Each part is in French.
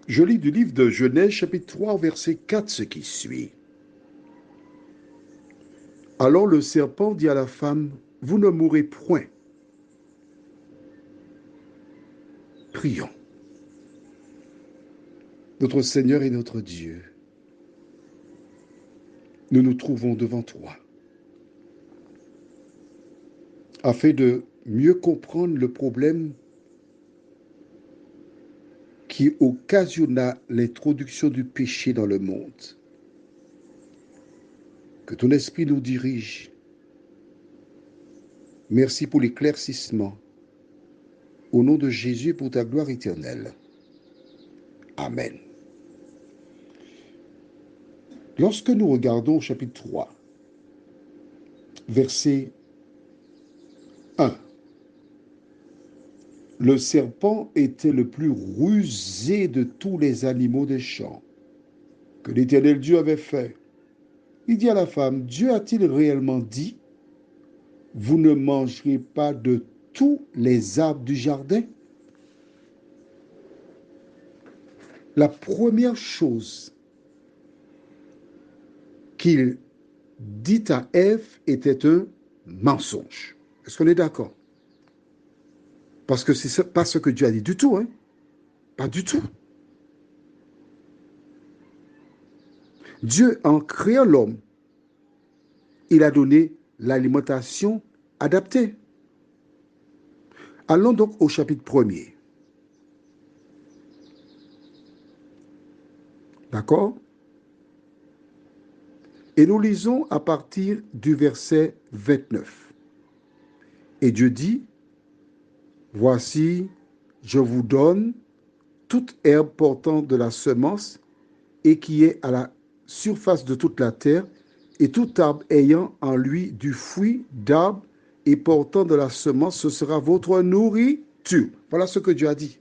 Je lis du livre de Genèse, chapitre 3, verset 4, ce qui suit. Alors le serpent dit à la femme, vous ne mourrez point. Prions. Notre Seigneur et notre Dieu, nous nous trouvons devant toi afin de mieux comprendre le problème qui occasionna l'introduction du péché dans le monde. Que ton esprit nous dirige. Merci pour l'éclaircissement. Au nom de Jésus, pour ta gloire éternelle. Amen. Lorsque nous regardons au chapitre 3, verset 1, le serpent était le plus rusé de tous les animaux des champs que l'Éternel Dieu avait fait. Il dit à la femme, Dieu a-t-il réellement dit, vous ne mangerez pas de tous les arbres du jardin? La première chose qu'il dit à Ève était un mensonge. Est-ce qu'on est d'accord? Parce que c'est pas ce que Dieu a dit du tout, hein? Pas du tout. Dieu, en créant l'homme, il a donné l'alimentation adaptée. Allons donc au chapitre 1er. D'accord? Et nous lisons à partir du verset 29. Et Dieu dit, voici, je vous donne toute herbe portant de la semence et qui est à la surface de toute la terre, et tout arbre ayant en lui du fruit d'arbre et portant de la semence, ce sera votre nourriture. Voilà ce que Dieu a dit.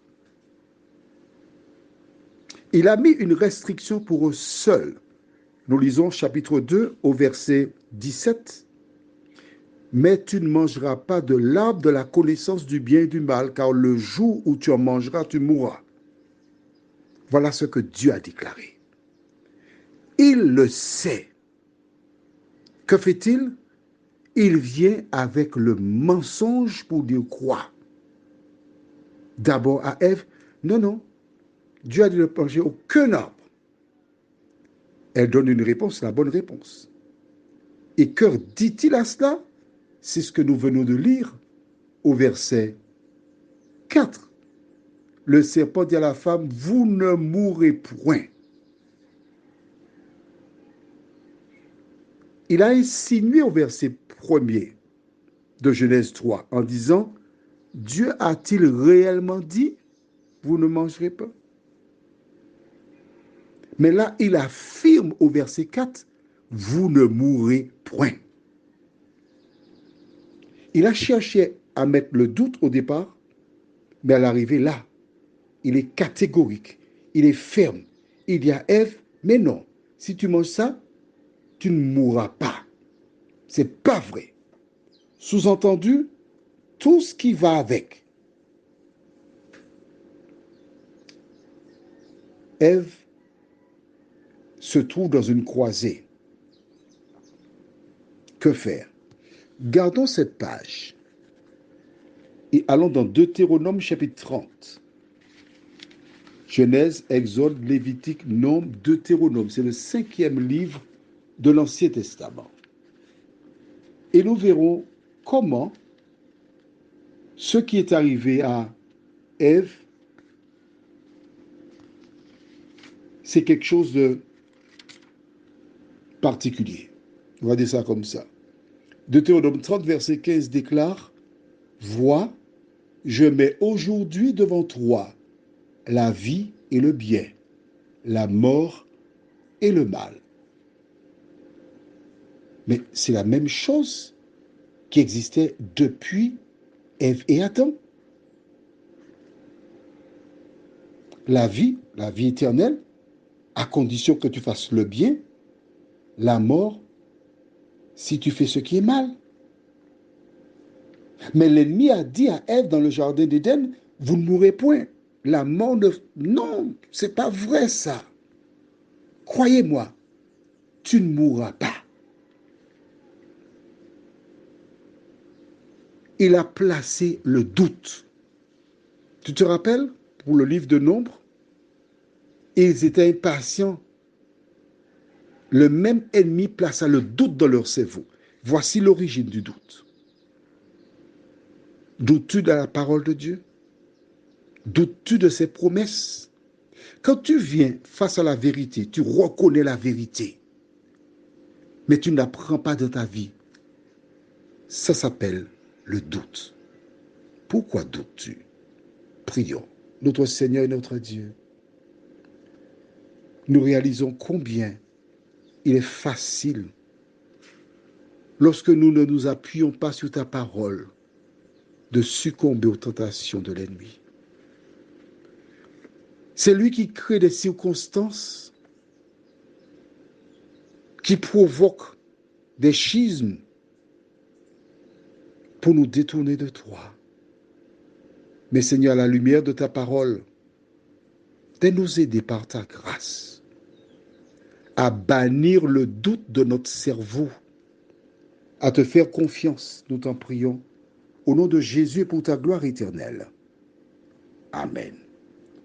Il a mis une restriction pour eux seuls. Nous lisons chapitre 2 au verset 17. Mais tu ne mangeras pas de l'arbre de la connaissance du bien et du mal, car le jour où tu en mangeras, tu mourras. Voilà ce que Dieu a déclaré. Il le sait. Que fait-il? Il vient avec le mensonge pour dire quoi? D'abord à Ève, non, non, Dieu a dit de ne manger aucun arbre. Elle donne une réponse, la bonne réponse. Et que dit-il à cela? C'est ce que nous venons de lire au verset 4. Le serpent dit à la femme, vous ne mourrez point. Il a insinué au verset 1er de Genèse 3 en disant, Dieu a-t-il réellement dit, vous ne mangerez pas? Mais là, il affirme au verset 4, vous ne mourrez point. Il a cherché à mettre le doute au départ, mais à l'arrivée, là, il est catégorique, il est ferme. Il dit à Ève, mais non, si tu manges ça, tu ne mourras pas. C'est pas vrai. Sous-entendu, tout ce qui va avec. Ève se trouve dans une croisée. Que faire? Gardons cette page et allons dans Deutéronome chapitre 30. Genèse, Exode, Lévitique, Nombre, Deutéronome. C'est le 5e livre de l'Ancien Testament. Et nous verrons comment ce qui est arrivé à Ève, c'est quelque chose de particulier. On va dire ça comme ça. Deutéronome 30, verset 15 déclare, vois, je mets aujourd'hui devant toi la vie et le bien, la mort et le mal. Mais c'est la même chose qui existait depuis Ève et Adam. La vie éternelle, à condition que tu fasses le bien, la mort, si tu fais ce qui est mal. Mais l'ennemi a dit à Ève dans le jardin d'Éden, vous ne mourrez point. La mort ne... Non, c'est pas vrai ça. Croyez-moi, tu ne mourras pas. Il a placé le doute. Tu te rappelles, pour le livre de Nombre, ils étaient impatients. Le même ennemi plaça le doute dans leur cerveau. Voici l'origine du doute. Doutes-tu de la parole de Dieu? Doutes-tu de ses promesses? Quand tu viens face à la vérité, tu reconnais la vérité, mais tu ne la prends pas dans ta vie. Ça s'appelle le doute. Pourquoi doutes-tu? Prions. Notre Seigneur et notre Dieu, nous réalisons combien il est facile, lorsque nous ne nous appuyons pas sur ta parole, de succomber aux tentations de l'ennemi. C'est lui qui crée des circonstances qui provoquent des schismes pour nous détourner de toi. Mais Seigneur, à la lumière de ta parole, de nous aider par ta grâce à bannir le doute de notre cerveau, à te faire confiance, nous t'en prions, au nom de Jésus et pour ta gloire éternelle. Amen.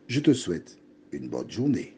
Je te souhaite une bonne journée.